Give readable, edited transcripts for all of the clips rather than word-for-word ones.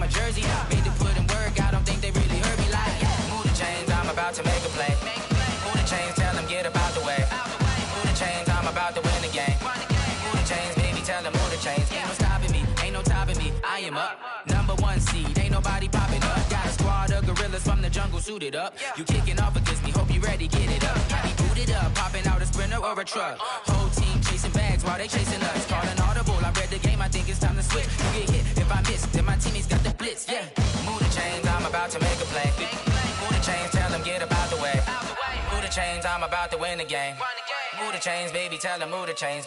my jersey. Made to put in work, I don't think they really heard me like, move the chains, I'm about to make a play. Move the chains, tell them get about the way. Move the chains, I'm about to win the game. Move the chains, baby, tell them move the chains. Ain't no stopping me, ain't no topping me. I am up, #1 seed, ain't nobody popping up. Got a squad of gorillas from the jungle suited up. You kicking off against me, hope you ready, get it up. Got me booted up, popping out a Sprinter or a truck. Whole team chasing bags while they chasing us. Calling audible, I read the game, I think it's time to switch. You get hit, if I miss, then my teammates got the blitz, yeah. Move the chains, I'm about to make a play. Move the chains, tell them get about the way. Move the chains, I'm about to win the game. Move the chains, baby, tell them move the chains.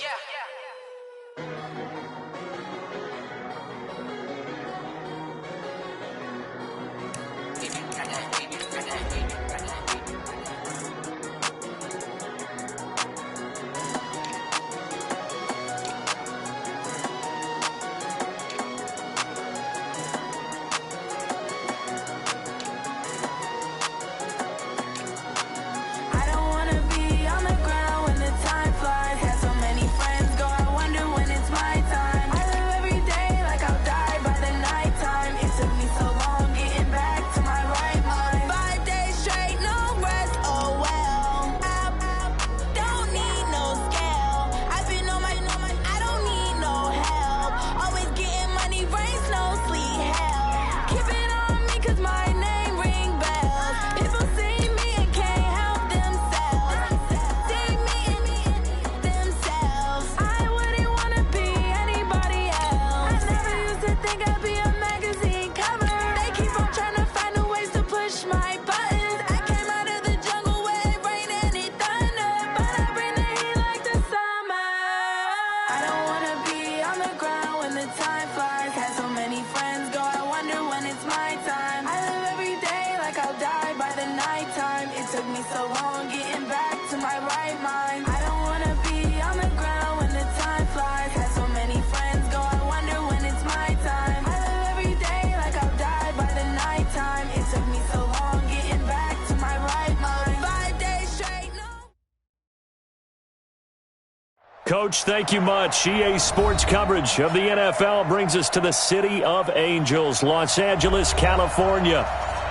Coach, thank you much. EA Sports coverage of the NFL brings us to the City of Angels, Los Angeles, California.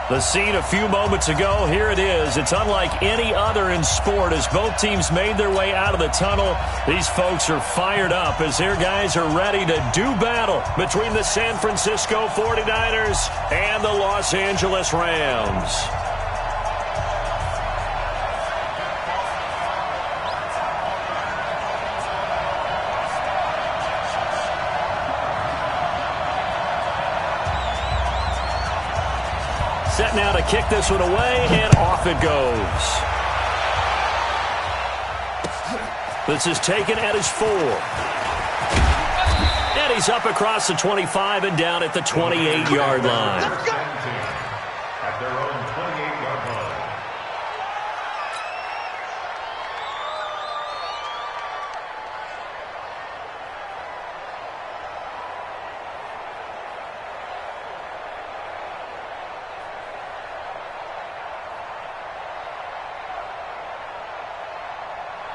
The scene a few moments ago, here it is. It's unlike any other in sport as both teams made their way out of the tunnel. These folks are fired up as their guys are ready to do battle between the San Francisco 49ers and the Los Angeles Rams. Set now to kick this one away, and off it goes. This is taken at his 4. And he's up across the 25 and down at the 28-yard line. At their own 28-yard line.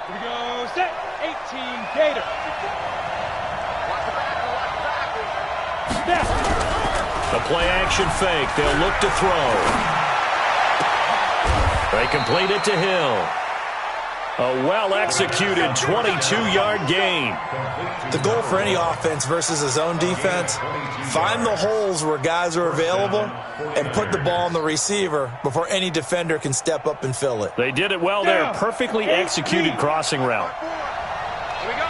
Here we go, set, 18, Gator. Snap. The play-action fake. They'll look to throw. They complete it to Hill. A well-executed 22-yard gain. The goal for any offense versus a zone defense, find the holes where guys are available and put the ball on the receiver before any defender can step up and fill it. They did it well there. Perfectly executed crossing route. Here we go.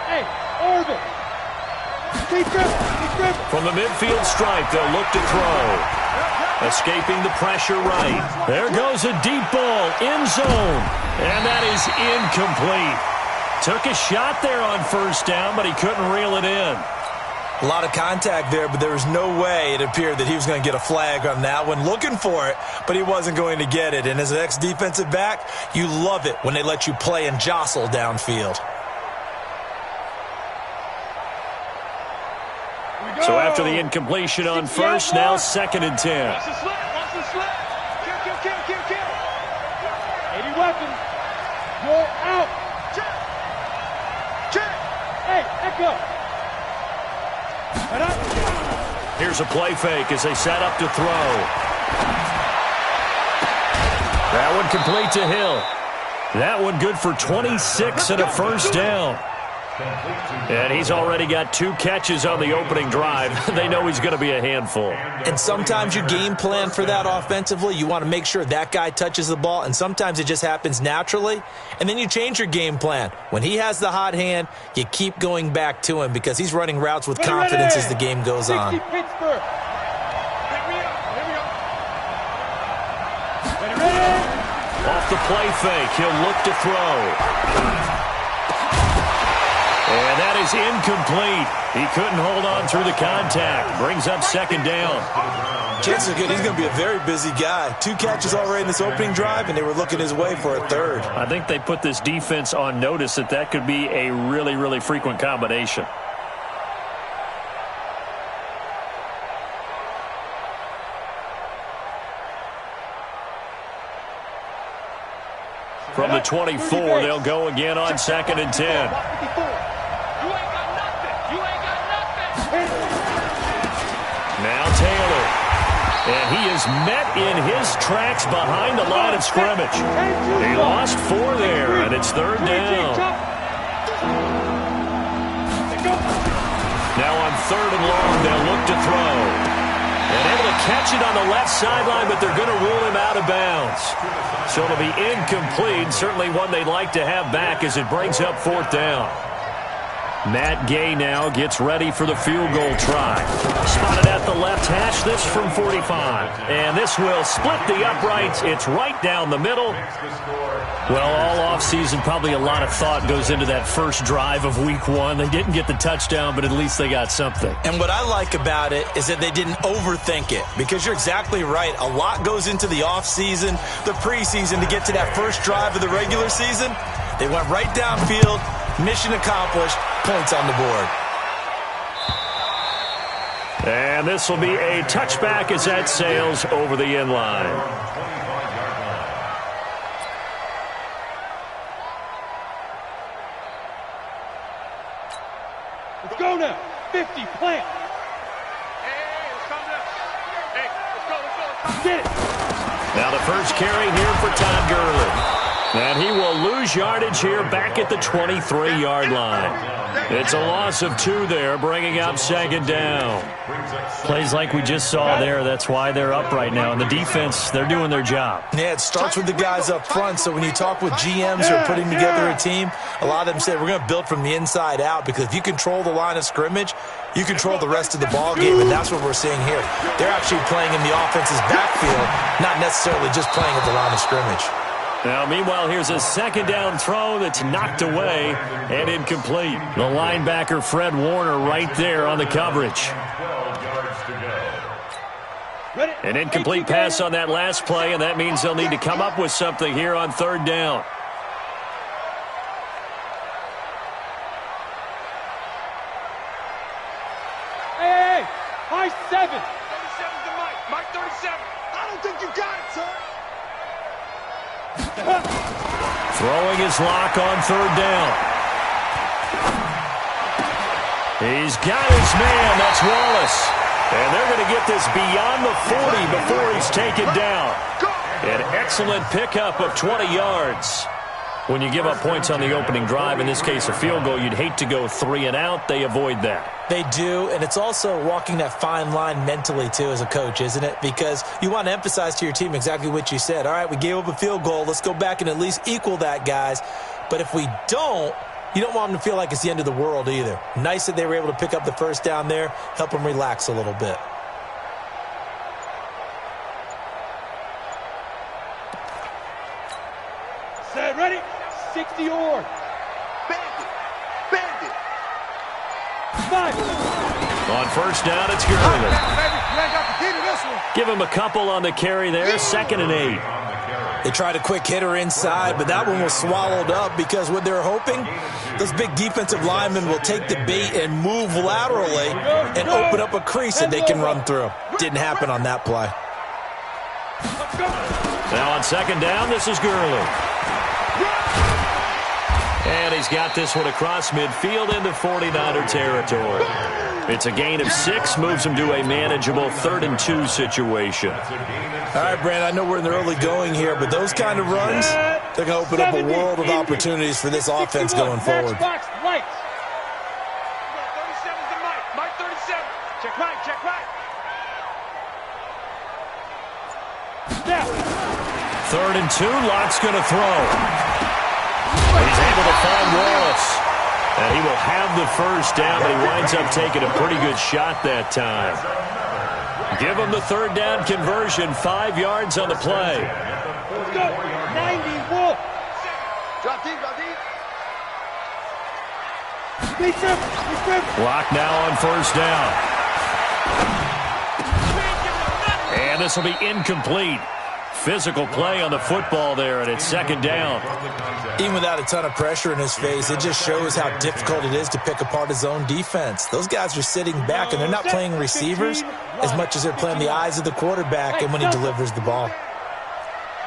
Hey, Orville. Keep dribbling. From the midfield stripe, they'll look to throw. Escaping the pressure right. There goes a deep ball, end zone. And that is incomplete. Took a shot there on first down, but he couldn't reel it in. A lot of contact there, but there was no way it appeared that he was going to get a flag on that one. Looking for it, but he wasn't going to get it. And as an ex-defensive back, you love it when they let you play and jostle downfield. So after the incompletion on first, now 2nd and 10. Watch the slip. Watch the slip. Kill. 80 weapons. You're out. Check. Hey, echo. Here's a play fake as they set up to throw. That one complete to Hill. That one good for 26 and a first down. And he's already got 2 catches on the opening drive. They know he's going to be a handful. And sometimes you game plan for that offensively. You want to make sure that guy touches the ball, and sometimes it just happens naturally. And then you change your game plan. When he has the hot hand, you keep going back to him because he's running routes with confidence as the game goes on. Off the play fake, he'll look to throw. And that is incomplete. He couldn't hold on through the contact. Brings up second down. Chances are good he's going to be a very busy guy. 2 catches already in this opening drive, and they were looking his way for a third. I think they put this defense on notice that could be a really, really frequent combination. From the 24, they'll go again on 2nd and 10. Now Taylor. And he is met in his tracks behind the line of scrimmage. He lost 4 there, and it's 3rd down. Now on 3rd and long, they'll look to throw. And able to catch it on the left sideline, but they're going to rule him out of bounds. So it'll be incomplete, certainly one they'd like to have back as it brings up 4th down. Matt Gay now gets ready for the field goal try. Spotted at the left hash, this from 45. And this will split the uprights. It's right down the middle. Well, all offseason, probably a lot of thought goes into that first drive of week 1. They didn't get the touchdown, but at least they got something. And what I like about it is that they didn't overthink it, because you're exactly right. A lot goes into the offseason, the preseason, to get to that first drive of the regular season. They went right downfield, mission accomplished, points on the board. And this will be a touchback as that sails over the end line. Let's go now. 50, plant. Get it. Now the first carry here for Todd Gurley. And he will lose yardage here back at the 23-yard line. It's a loss of 2 there, bringing up 2nd down. Plays like we just saw there, that's why they're up right now. And the defense, they're doing their job. Yeah, it starts with the guys up front. So when you talk with GMs who are putting together a team, a lot of them say we're going to build from the inside out, because if you control the line of scrimmage, you control the rest of the ball game, and that's what we're seeing here. They're actually playing in the offense's backfield, not necessarily just playing at the line of scrimmage. Now, meanwhile, here's a 2nd down throw that's knocked away and incomplete. The linebacker, Fred Warner, right there on the coverage. An incomplete pass on that last play, and that means they'll need to come up with something here on 3rd down. Hey, high 7. 37's to Mike. Mike 37. I don't think you got it, son. Throwing his lock on 3rd down. He's got his man. That's Wallace. And they're going to get this beyond the 40 before he's taken down. An excellent pickup of 20 yards. When you give up points on the opening drive, in this case a field goal, you'd hate to go 3 and out. They avoid that. They do, and it's also walking that fine line mentally, too, as a coach, isn't it? Because you want to emphasize to your team exactly what you said. All right, we gave up a field goal. Let's go back and at least equal that, guys. But if we don't, you don't want them to feel like it's the end of the world either. Nice that they were able to pick up the first down there, help them relax a little bit. Set, ready? 60 or. Bandit. Bandit. 5. On 1st down, it's Gurley. You ain't got the key to this one. Give him a couple on the carry there. 2nd and 8. They tried a quick hitter inside, but that one was swallowed up because what they're hoping, those big defensive linemen will take the bait and move laterally and open up a crease that they can run through. Didn't happen on that play. Now on 2nd down, this is Gurley. And he's got this one across midfield into 49er territory. It's a gain of 6, moves them to a manageable 3rd and 2 situation. All right, Brandon, I know we're in the early going here, but those kind of runs, they're going to open up a world of opportunities for this offense going forward. Box, lights. 37's the Mike. Mike 37. Check right, check right. Snap. 3rd and 2, Lott's going to throw. He's able to find Wallace. And he will have the first down, but he winds up taking a pretty good shot that time. Give him the 3rd down conversion, 5 yards on the play. Let's go. 90, Wolf. Drop deep, drop deep. Clock now on 1st down. And this will be incomplete. Physical play on the football there, and it's 2nd down. Even without a ton of pressure in his face, it just shows how difficult it is to pick apart his own defense. Those guys are sitting back, and they're not playing receivers as much as they're playing the eyes of the quarterback and when he delivers the ball.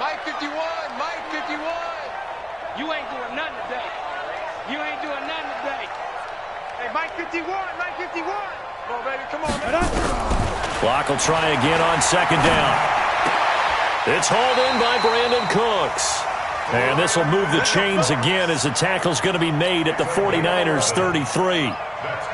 Mike 51, Mike 51. You ain't doing nothing today. You ain't doing nothing today. Hey, Mike 51, Mike 51. Come on, baby, come on, man. Clock will try again on 2nd down. It's hauled in by Brandon Cooks. And this will move the chains again as the tackle's going to be made at the 49ers' 33.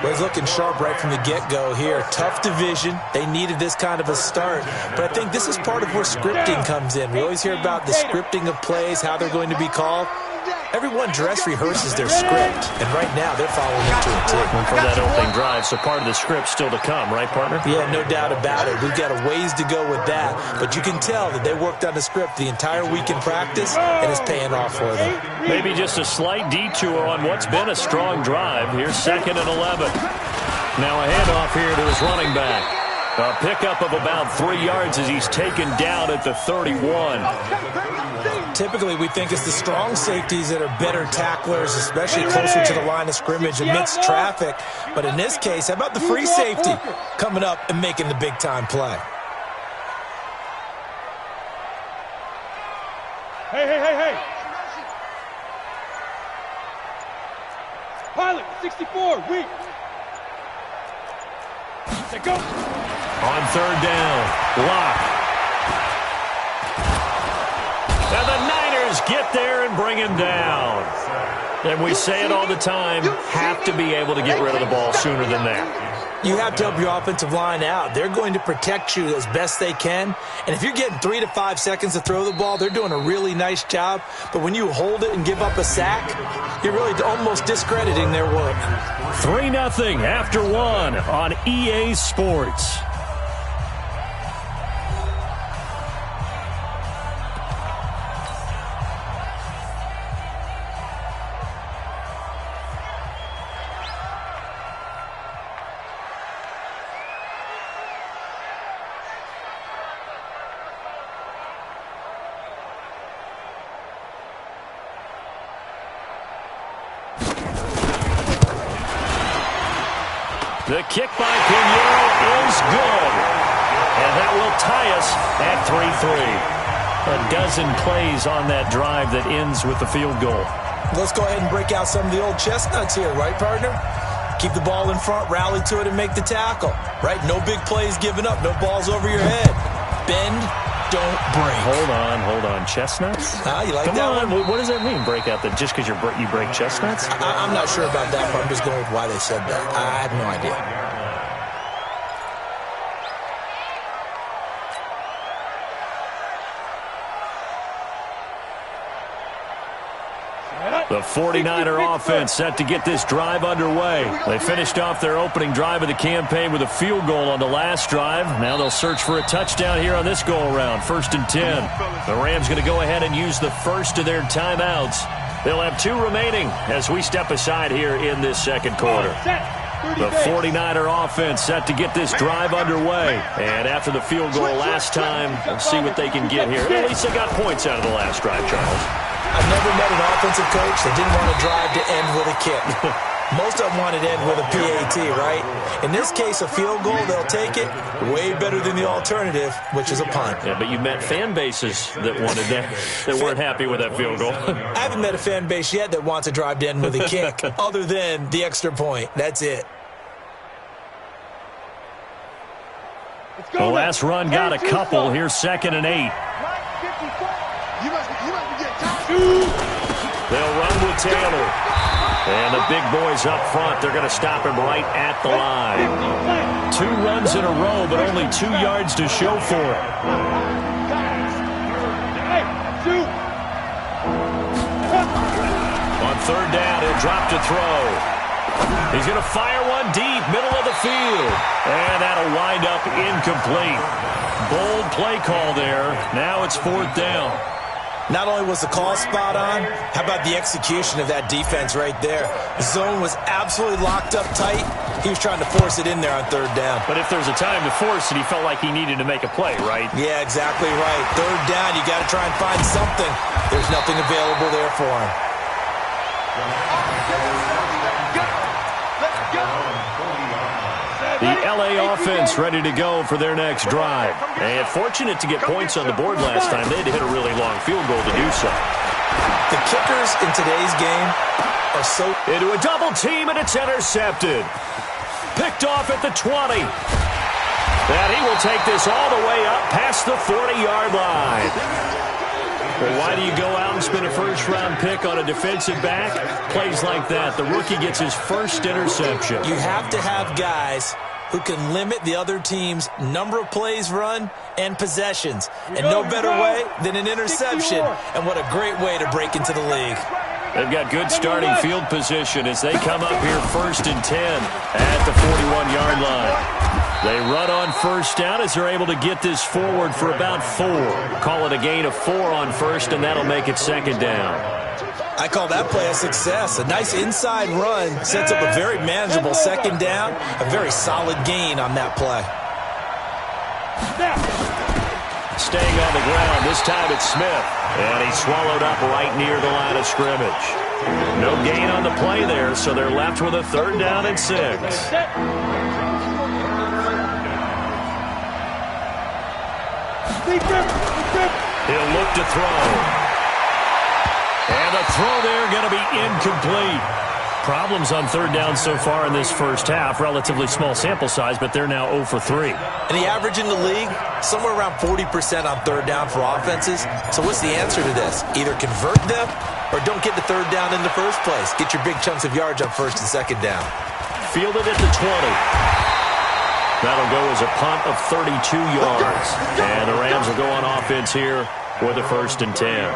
Well, he's looking sharp right from the get-go here. Tough division. They needed this kind of a start. But I think this is part of where scripting comes in. We always hear about the scripting of plays, how they're going to be called. Everyone dress rehearses their script, and right now they're following it to a tick. For that opening drive, so part of the script still to come, right, partner? Yeah, no doubt about it. We've got a ways to go with that, but you can tell that they worked on the script the entire week in practice, and it's paying off for them. Maybe just a slight detour on what's been a strong drive. Here's 2nd and 11. Now a handoff here to his running back. A pickup of about 3 yards as he's taken down at the 31. Typically, we think it's the strong safeties that are better tacklers, especially closer to the line of scrimmage amidst traffic. But in this case, how about the free safety coming up and making the big-time play? Hey. Pilot, 64, weak. They go. On 3rd down, Lott. And the Niners get there and bring him down. And we say it all the time, have to be able to get rid of the ball sooner than that. You have to help your offensive line out. They're going to protect you as best they can. And if you're getting 3 to 5 seconds to throw the ball, they're doing a really nice job. But when you hold it and give up a sack, you're really almost discrediting their work. 3-0 after 1 on EA Sports. The kick by Pinheiro is good. And that will tie us at 3-3. A dozen plays on that drive that ends with the field goal. Let's go ahead and break out some of the old chestnuts here, right, partner? Keep the ball in front, rally to it, and make the tackle. Right? No big plays given up, no balls over your head. Bend, don't break. Hold on. Chestnuts? You like Come that on. one? What does that mean, break out? That just because you break chestnuts? I'm not sure about that, but I'm just going with why they said that. I have no idea. The 49er offense set to get this drive underway. They finished off their opening drive of the campaign with a field goal on the last drive. Now they'll search for a touchdown here on this go-around, 1st and 10. The Rams going to go ahead and use the first of their timeouts. They'll have 2 remaining as we step aside here in this 2nd quarter. The 49er offense set to get this drive underway. And after the field goal last time, we'll see what they can get here. At least they got points out of the last drive, Charles. I've never met an offensive coach that didn't want to drive to end with a kick. Most of them wanted to end with a PAT, right? In this case, a field goal, they'll take it. Way better than the alternative, which is a punt. Yeah, but you met fan bases that wanted that, that weren't happy with that field goal. I haven't met a fan base yet that wants to drive to end with a kick, other than the extra point. That's it. The last run got a couple. Here's 2nd and 8. You must be getting tired. They'll run with Taylor. And the big boys up front, they're going to stop him right at the line. 2 runs in a row, but only 2 yards to show for it. On 3rd down, he'll drop to throw. He's going to fire one deep, middle of the field. And that'll wind up incomplete. Bold play call there. Now it's 4th down. Not only was the call spot on, how about the execution of that defense right there? The zone was absolutely locked up tight. He was trying to force it in there on 3rd down. But if there's a time to force it, he felt like he needed to make a play, right? Yeah, exactly right. 3rd down, you got to try and find something. There's nothing available there for him. The L.A. offense ready to go for their next drive. And fortunate to get points on the board last time. They had to hit a really long field goal to do so. The kickers in today's game are so... Into a double team, and it's intercepted. Picked off at the 20. And he will take this all the way up past the 40-yard line. Well, why do you go out and spend a first-round pick on a defensive back? Plays like that. The rookie gets his first interception. You have to have guys who can limit the other team's number of plays run and possessions. And no better way than an interception. And what a great way to break into the league. They've got good starting field position as they come up here 1st and 10 at the 41-yard line. They run on 1st down as they're able to get this forward for about 4. Call it a gain of 4 on 1st, and that'll make it 2nd down. I call that play a success. A nice inside run sets up a very manageable 2nd down. A very solid gain on that play. Staying on the ground, this time it's Smith. And he's swallowed up right near the line of scrimmage. No gain on the play there, so they're left with a 3rd down and 6. He'll look to throw. And the throw there going to be incomplete. Problems on 3rd down so far in this first half. Relatively small sample size, but they're now 0 for 3. And the average in the league, somewhere around 40% on 3rd down for offenses. So what's the answer to this? Either convert them or don't get the 3rd down in the first place. Get your big chunks of yards on 1st and 2nd down. Fielded at the 20. That'll go as a punt of 32 yards. And the Rams will go on offense here with a 1st and 10.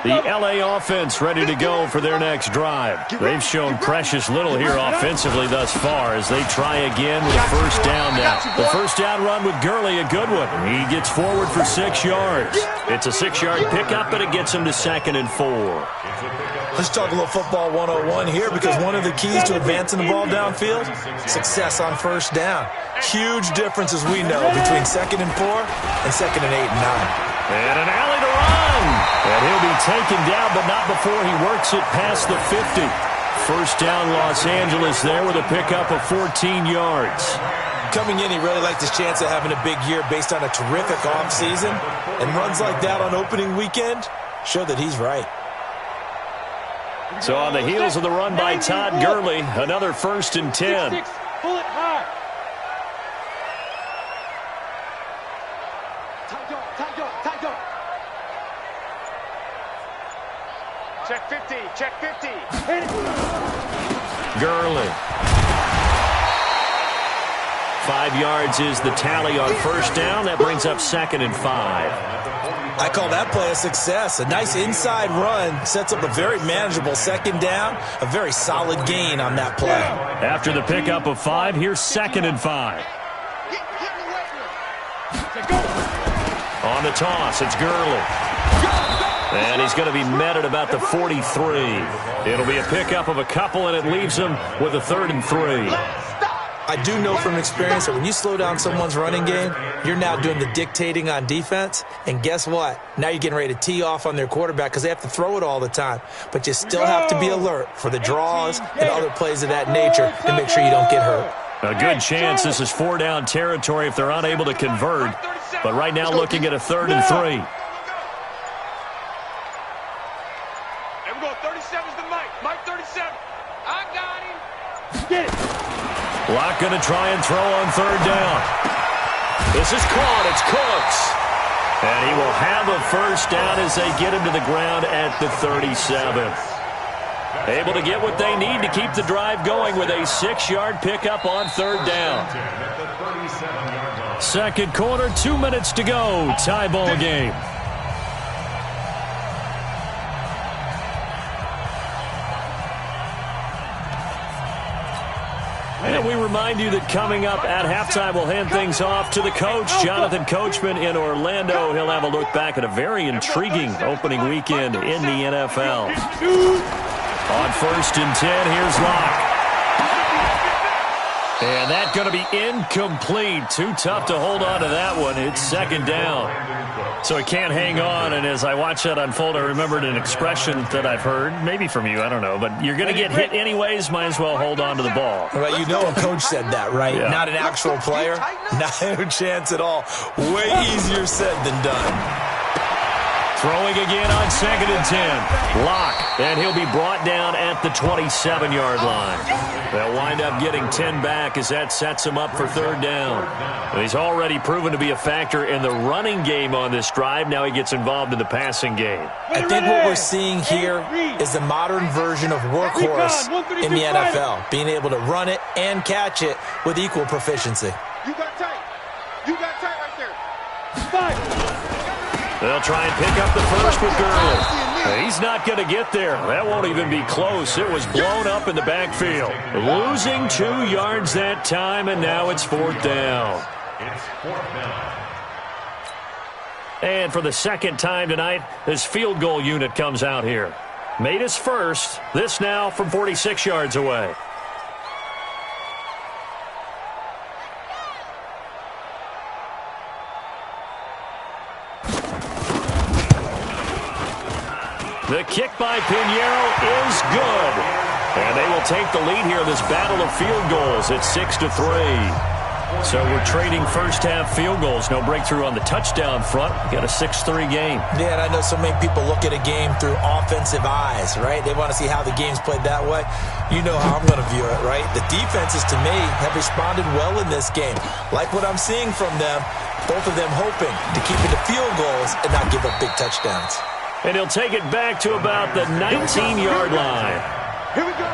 The L.A. offense ready to go for their next drive. They've shown precious little here offensively thus far as they try again with a 1st down now. The 1st down run with Gurley, a good one. He gets forward for 6 yards. It's a 6-yard pickup, but it gets him to 2nd and 4. Let's talk a little football 101 here, because one of the keys to advancing the ball downfield, success on 1st down. Huge difference, as we know, between 2nd and 4 and 2nd and 8 and 9. And an alley to run. And he'll be taken down, but not before he works it past the 50. 1st down Los Angeles there with a pickup of 14 yards. Coming in, he really liked his chance of having a big year based on a terrific offseason. And runs like that on opening weekend show that he's right. So on the heels of the run by Todd Gurley, another 1st and 10. Pull it high. Tight dog. Check 50. Check 50. Gurley. 5 yards is the tally on 1st down. That brings up 2nd and 5. I call that play a success. A nice inside run sets up a very manageable 2nd down. A very solid gain on that play. After the pickup of 5, here's 2nd and 5. On the toss, it's Gurley. And he's going to be met at about the 43. It'll be a pickup of a couple, and it leaves him with a 3rd and 3. I do know from experience that when you slow down someone's running game, you're now doing the dictating on defense. And guess what? Now you're getting ready to tee off on their quarterback because they have to throw it all the time. But you still have to be alert for the draws and other plays of that nature to make sure you don't get hurt. A good chance this is 4-down territory if they're unable to convert. But right now looking at a 3rd and 3. And we're going 37's the Mike. Mike 37. I got him. Get it. Locked Locke going to try and throw on third down. This is caught. It's Cooks. And he will have a first down as they get him to the ground at the 37. Able to get what they need to keep the drive going with a 6-yard pickup on third down. Second quarter, 2 minutes to go. Tie ball game. And we remind you that coming up at halftime, we'll hand things off to the coach, Jonathan Coachman in Orlando. He'll have a look back at a very intriguing opening weekend in the NFL. On 1st and 10, here's Locke. And that's going to be incomplete. Too tough to hold on to that one. It's second down. So he can't hang on, and as I watch that unfold, I remembered an expression that I've heard, maybe from you, I don't know, but you're going to get hit anyways, might as well hold on to the ball. Well, you know a coach said that, right? Yeah. Not an actual player. No chance at all. Way easier said than done. Throwing again on 2nd and 10. Locke, and he'll be brought down at the 27-yard line. They'll wind up getting 10 back as that sets him up for third down. And he's already proven to be a factor in the running game on this drive. Now he gets involved in the passing game. I think what we're seeing here is the modern version of workhorse in the NFL, being able to run it and catch it with equal proficiency. You got tight. You got tight right there. 5. They'll try and pick up the first with Gurley. He's not going to get there. That won't even be close. It was blown up in the backfield. Losing 2 yards that time, and now it's 4th down. It's 4th down. And for the second time tonight, this field goal unit comes out here. Made his first. This now from 46 yards away. The kick by Pinheiro is good. And they will take the lead here in this battle of field goals at 6-3. So we're trading first-half field goals. No breakthrough on the touchdown front. We got a 6-3 game. Yeah, and I know so many people look at a game through offensive eyes, right? They want to see how the game's played that way. You know how I'm going to view it, right? The defenses, to me, have responded well in this game. Like what I'm seeing from them, both of them hoping to keep it to field goals and not give up big touchdowns. And he'll take it back to about the 19-yard line. Here we go.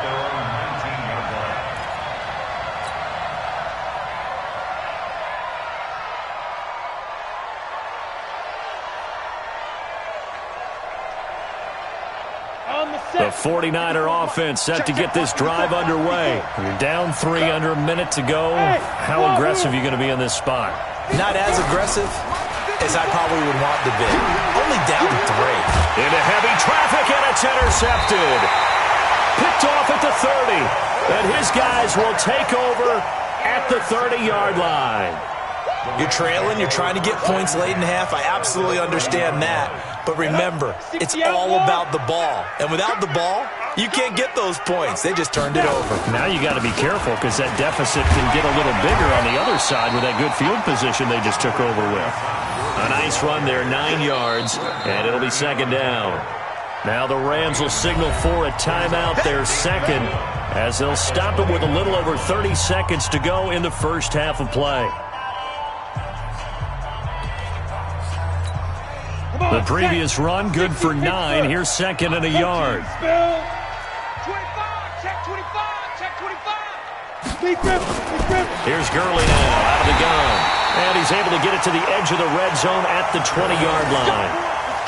The 49er offense set to get this drive underway. You're down 3 under a minute to go. How aggressive are you going to be in this spot? Not as aggressive as I probably would want to be. Only down 3. Into heavy traffic, and it's intercepted. Picked off at the 30. And his guys will take over at the 30-yard line. You're trailing. You're trying to get points late in half. I absolutely understand that. But remember, it's all about the ball. And without the ball, you can't get those points. They just turned it over. Now you got to be careful because that deficit can get a little bigger on the other side with that good field position they just took over with. A nice run there, 9 yards, and it'll be second down. Now the Rams will signal for a timeout, their second, as they'll stop it with a little over 30 seconds to go in the first half of play. The previous run, good for 9. Here's second and a yard. 25, check 25, check 25. Here's Gurley now out of the gun. And he's able to get it to the edge of the red zone at the 20-yard line.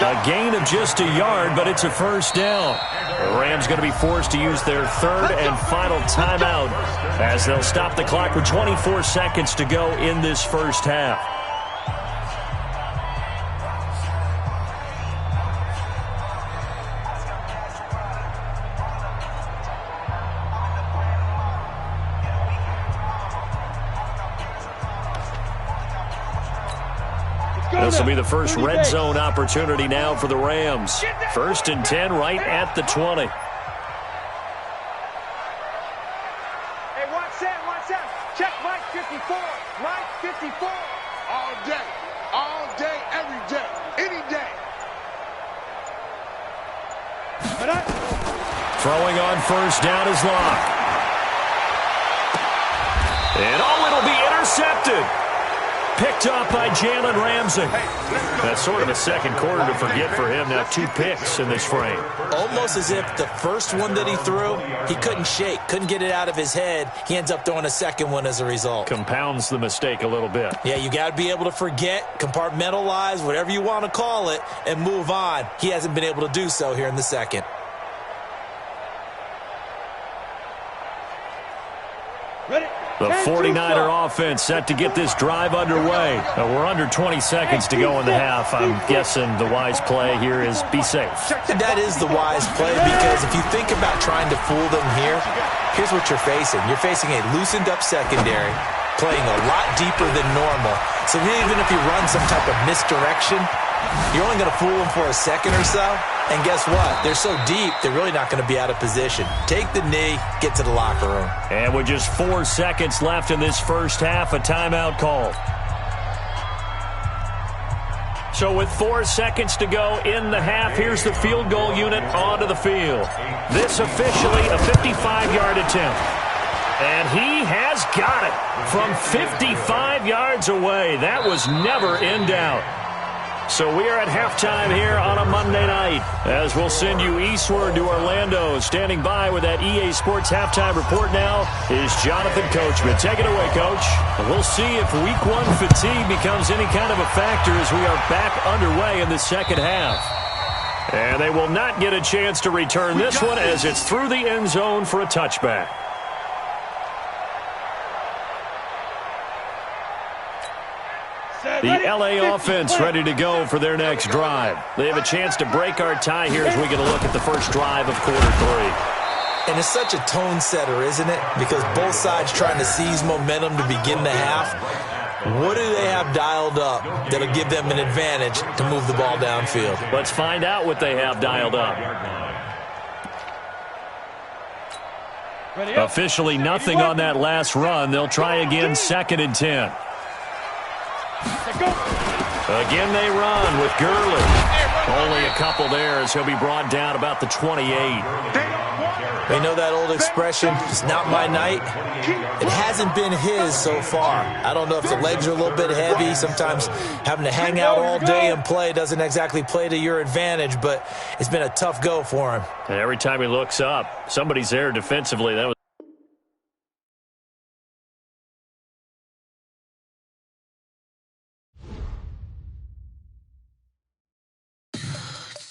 A gain of just a yard, but it's a first down. The Rams going to be forced to use their third and final timeout as they'll stop the clock with 24 seconds to go in this first half. This will be the first red zone opportunity now for the Rams. First and 10 right at the 20. Hey, watch that. Check Mike 54. Mike 54. All day, every day, any day. Throwing on first down is Locke. And it'll be intercepted. Picked up by Jalen Ramsey. That's sort of a second quarter to forget for him. Now 2 picks in this frame. Almost as if the first one that he threw, he couldn't shake, couldn't get it out of his head. He ends up throwing a second one as a result. Compounds the mistake a little bit. Yeah, you got to be able to forget, compartmentalize, whatever you want to call it, and move on. He hasn't been able to do so here in the second. Ready? The 49er offense set to get this drive underway. We're under 20 seconds to go in the half. I'm guessing the wise play here is be safe. That is the wise play, because if you think about trying to fool them here, here's what you're facing. You're facing a loosened up secondary, playing a lot deeper than normal. So even if you run some type of misdirection, you're only going to fool them for a second or so. And guess what? They're so deep, they're really not going to be out of position. Take the knee, get to the locker room. And with just 4 seconds left in this first half, a timeout called. So with 4 seconds to go in the half, here's the field goal unit onto the field. This officially a 55-yard attempt. And he has got it from 55 yards away. That was never in doubt. So we are at halftime here on a Monday night, as we'll send you eastward to Orlando. Standing by with that EA Sports halftime report now is Jonathan Coachman. Take it away, Coach. We'll see if Week 1 fatigue becomes any kind of a factor as we are back underway in the second half. And they will not get a chance to return this one as it's through the end zone for a touchback. The LA offense ready to go for their next drive. They have a chance to break our tie here as we get a look at the first drive of quarter 3. And it's such a tone setter, isn't it? Because both sides trying to seize momentum to begin the half. What do they have dialed up that'll give them an advantage to move the ball downfield? Let's find out what they have dialed up. Officially nothing on that last run. They'll try again, 2nd and 10. Again they run with Gurley. Only a couple there as he'll be brought down about the 28. We know that old expression, it's not my night. It hasn't been his so far. I don't know if the legs are a little bit heavy. Sometimes having to hang out all day and play doesn't exactly play to your advantage, but it's been a tough go for him. And every time he looks up, somebody's there defensively. That was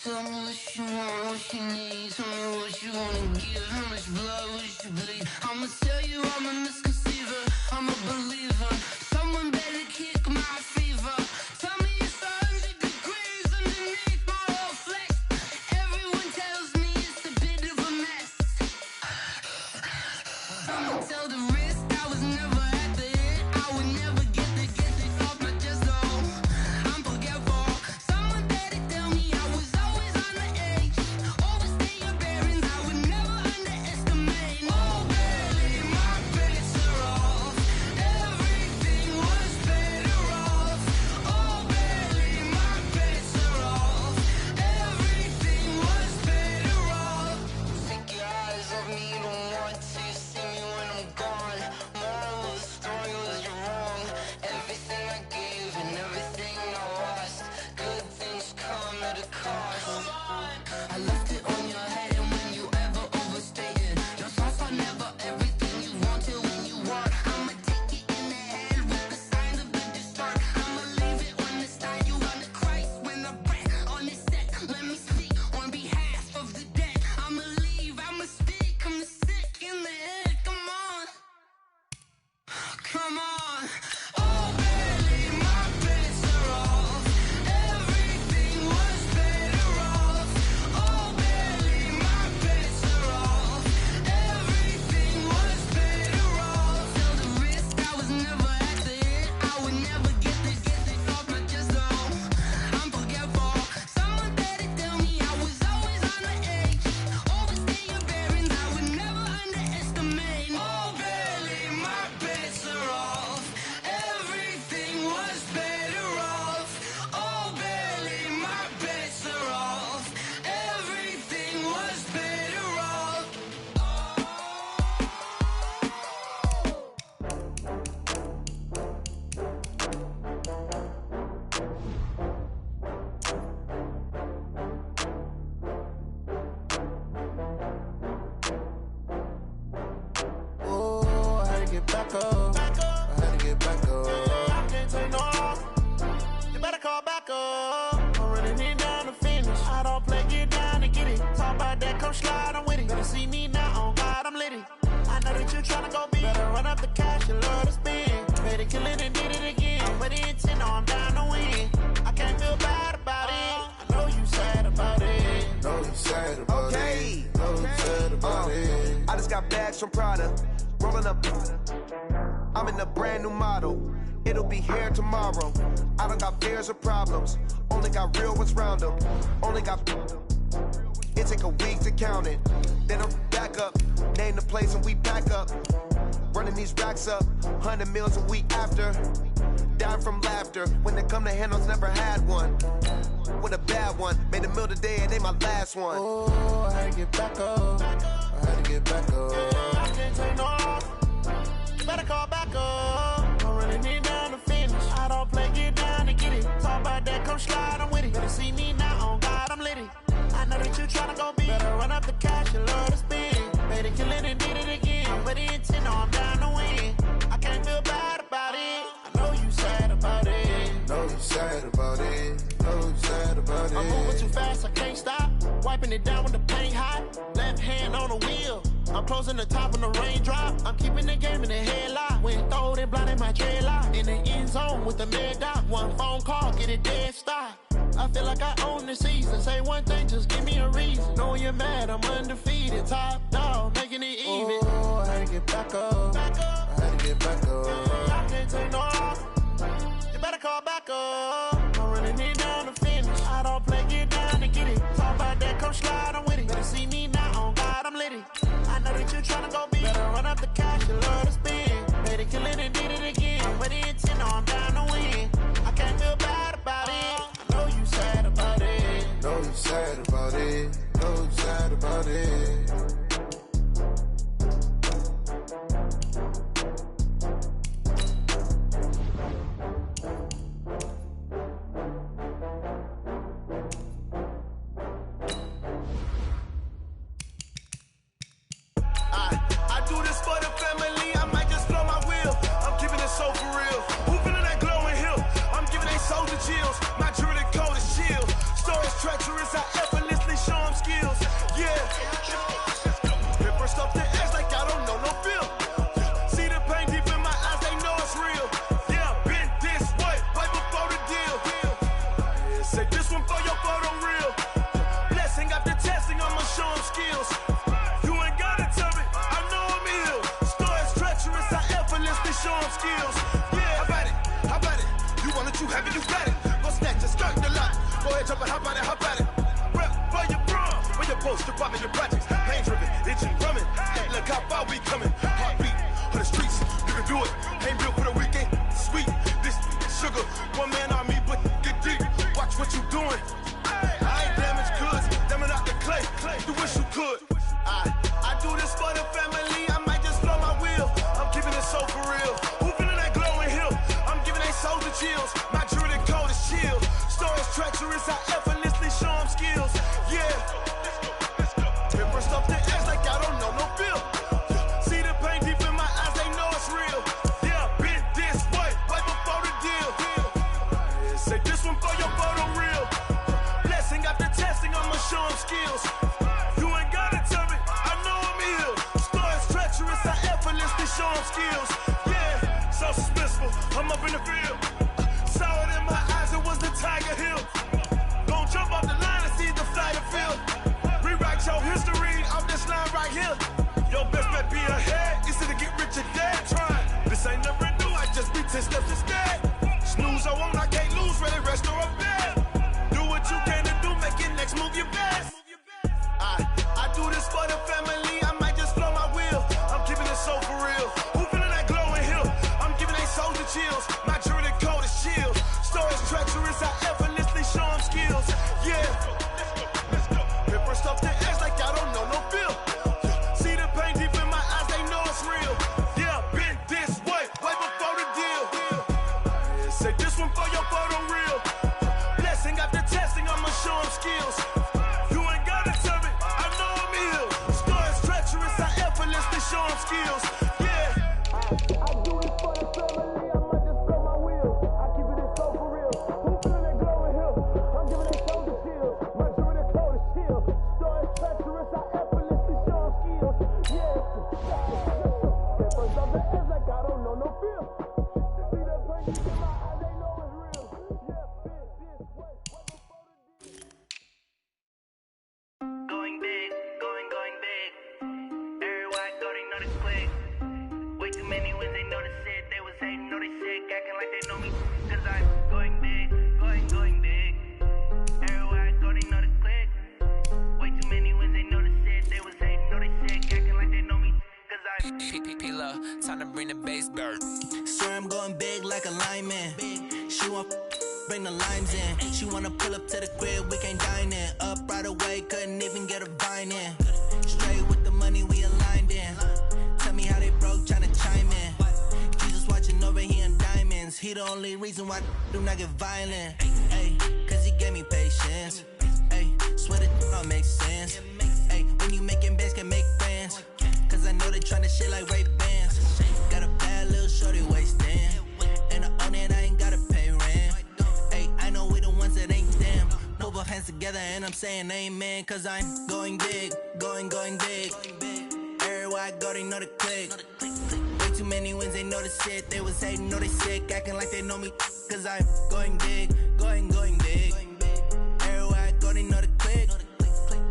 Tell me what you want, what you need. Tell me what you wanna give. How much blood would you bleed? I'ma tell you I'm a misconceiver. I'm a believer. Someone better kick my fever. Tell me it's 100 degrees underneath my whole flesh. Everyone tells me it's a bit of a mess. I'ma tell the risk I was never at the end. I would never get this off my chest. Oh, I'm forgetful. Someone better tell me I was always on the edge. Overstay your bearings, I would never underestimate. Oh baby, my brakes are off. Every it, kill it, and did it again. But the intent, no, I'm down to win. I can't feel bad about it. I know you sad about it. Know you sad about it. Know you sad about it. I just got bags from Prada, rolling up. I'm in a brand new model. It'll be here tomorrow. I don't got fears or problems. Only got real ones round them. Only got. It take a week to count it. Then I'm back up. Name the place and we pack up. Running these racks up. 100 meals a week after. Dying from laughter. When they come to handles, never had one. With a bad one. Made a meal today, it ain't my last one. Oh, I had to get back up. I had to get back up. I can't take no off. Better call back up. I'm running it down to finish. I don't play, get down to get it. Talk about that, come slide, I'm with it. Better see me now, on God, I'm lit it. I know that you tryna go big. Better run up the cash and love to spend. Made it, kill it, and did it again. But the intent, no, I'm down to win. I can't feel bad about it. I know you sad about it. Know you sad about it. Know you sad about it. I'm moving too fast, I can't stop. Wiping it down with the paint hot. Left hand on the wheel. I'm closing the top when the raindrop. I'm keeping the game in the headlock. When throwed and blinded my dreadlock. In the end zone with the mad dot. One phone call, get it dead stop. I feel like I own the season. Say one thing, just give me a reason. Knowing you're mad, I'm undefeated. Top dog, making it even. Oh, I had to get back up. I had to get back up. I can't take no off. You better call back up. I'm running it down to finish. I don't play, get down to get it. Talk about that, come slide, I'm with it. Better see me now, on God, I'm lit it. I know that you tryna go big. Better run up the cash, you love to spend. Made it, kill it, and did it again. But the intent, no, I'm down to win. I can't feel bad about it. I know you sad about it. Know you sad about it. Know you sad about it. I do this for the family, I might just blow my wheel. I'm keeping it so for real. Who feeling that glowing hill? I'm giving they soldier chills. My jewelry code is chill. Stories treacherous, I effortlessly show them skills. Yeah. Paper stuff the edge like I don't know no feel. See the pain deep in my eyes, they know it's real. Yeah, been this way, way before the deal. Say this one for your photo real. Blessing after testing, I'ma show them skills. Show them skills. Yeah, how about it? You want it, you have it, you got it. Go snatch it, skirt the lot. Go ahead, jump it, hop on it, hop at it. Rep for your prom, for your post, your poppin', your projects. Pain driven, itching, drumming. Hey, look how far we coming. Heartbeat on the streets, you can do it. Ain't built for the weekend, sweet. This sugar, one man army, but get deep. Watch what you doing. I ain't damaged goods, damn it out the clay. You wish you could. I do this for the family, I might just blow my wheel. I'm keeping it so for real. Who feeling that glowing hill? I'm giving they soldier chills. My jewelry code is chill. Stories treacherous, I effortlessly show them skills. Yeah. Paper stuff the edge like I don't know no feel. See the pain deep in my eyes, they know it's real. Yeah, been this way, way before the deal. Say this one for your photo real. Blessing after testing, I'ma show them skills. You ain't gotta tell me, I know I'm ill. Stories treacherous, I effortlessly show them skills. Yeah, so suspenseful, I'm up in the field. Saw it in my eyes, it was the Tiger Hill. Gon' jump off the line and see the flight of field. Rewrite your history off this line right here. Your best bet be ahead, easy to get rich or dead trying. This ain't never new, I just be 10 steps instead. Snooze I won't, I can't lose, ready, rest or a bed. Do what you can to do, make your next move your best. I do this for the family, I might just blow my wheel. I'm keeping it so for real. Who feeling that glowing hill? I'm giving they soldier chills. My jewelry code is chill. Stories treacherous, I effortlessly show them skills. Yeah. Paper stuff the edge like I don't know no feel. See the pain deep in my eyes, they know it's real. Yeah, been this way, way before the deal. Say this one for your photo real. Blessing after testing, I'ma show them skills. You ain't gotta tell me, I know I'm ill. Stories treacherous, I effortlessly show them skills. Yeah. I do it for the family, I might just blow my wheel. I keep it so for real. Who feeling that glowing hill? I'm giving it shoulder chills. My jewelry code is chill. Stories treacherous, I effortlessly show them skills. Yeah. Papers of the edge like I don't know no feel. See Going big, going big. Everywhere I go, they know the click. Way too many wins, they know the shit. They was hating, know they sick, acting like they know me. Cause I'm going big, going big. Everywhere I go, they know the click. Way too many wins, they know the shit. They was hating, know they sick, acting like they know me. Cause I'm P-P-P-Love, time to bring the bass bird. Swear I'm going big like a lineman. She want bring the limes in. She wanna pull up to the crib, we can't dine in. Up right away, couldn't even get a vine in. Straight with the money, we aligned in. Tell me how they broke, tryna chime in. Jesus watching over here in diamonds. He the only reason why I do not get violent. Ay, cause he gave me patience. Ay, swear that don't make sense. Ay, when you making bands, can make friends. Cause I know they tryna shit like Ray-Bans. Got a bad little shorty wasting. And I own it, I ain't gotta pay rent. Ay, I know we the ones that ain't them. Put both hands together and I'm saying amen. Cause I'm going big, going big. Everywhere I go, they know the click. Way too many wins, they know the shit. They was hating, know they sick, acting like they know me. Cause I'm going big, going big. Everywhere I go, they know the click.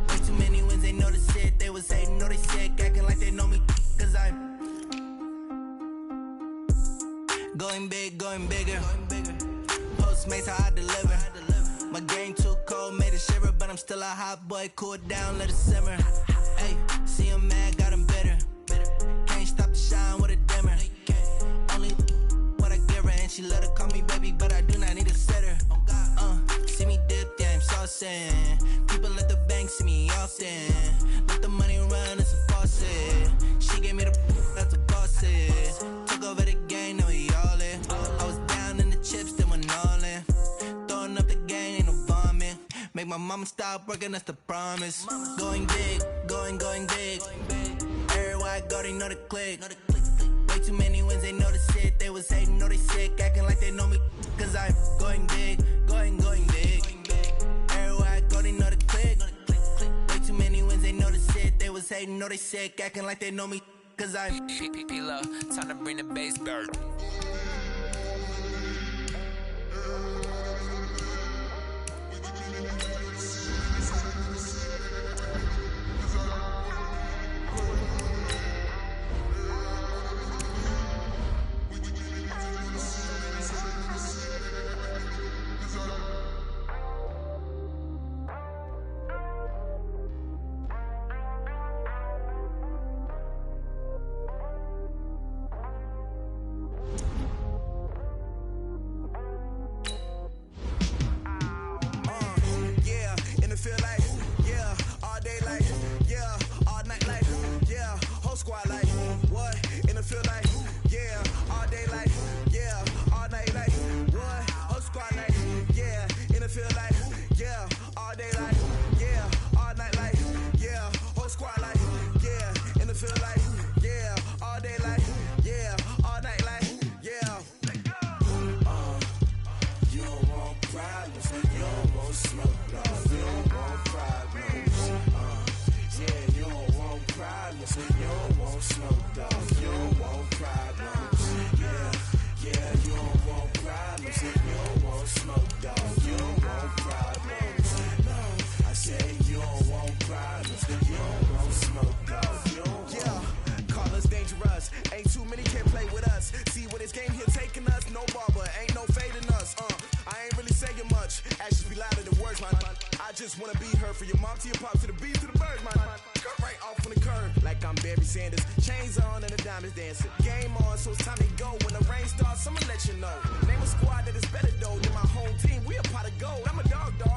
Way too many wins, they know the shit. They was hating, know they sick, acting like they know me. Cause I'm going big, going bigger. Postmates how I deliver. My game too cold, made it shiver, but I'm still a hot boy. Cool it down, let it simmer. Hey, see him mad, got him bitter. Can't stop the shine with a dimmer. Only what I give her, and she let her call me baby, but I do not need a sitter. See me dip, yeah, I'm saucing. People at the bank see me often. Let the money run, it's a faucet. She gave me the that's a faucet. Took over the game, now we all in. I was down in the chips, then went all in. Throwing up the game, ain't no vomit. Make my mama stop working, that's the promise. Going big, going big. Everywhere I go, they know the click. Way too many wins, they know the shit. They was hating, know they sick, acting like they know me. Cause I'm going big, going big. Everywhere I go, they know the click. Way too many wins, they know the shit. They was hating, know they sick, acting like they know me. Cause I'm P-P-P-Love, time to bring the bass bird. just wanna be her. From your mom to your pop to the beat to the birds, man. Cut right off on the curb like I'm Barry Sanders. Chains on and the diamonds dancing. Game on, so it's time to go. When the rain starts, I'ma let you know. Name a squad that is better though than my home team. We a pot of gold. I'm a dog, dog.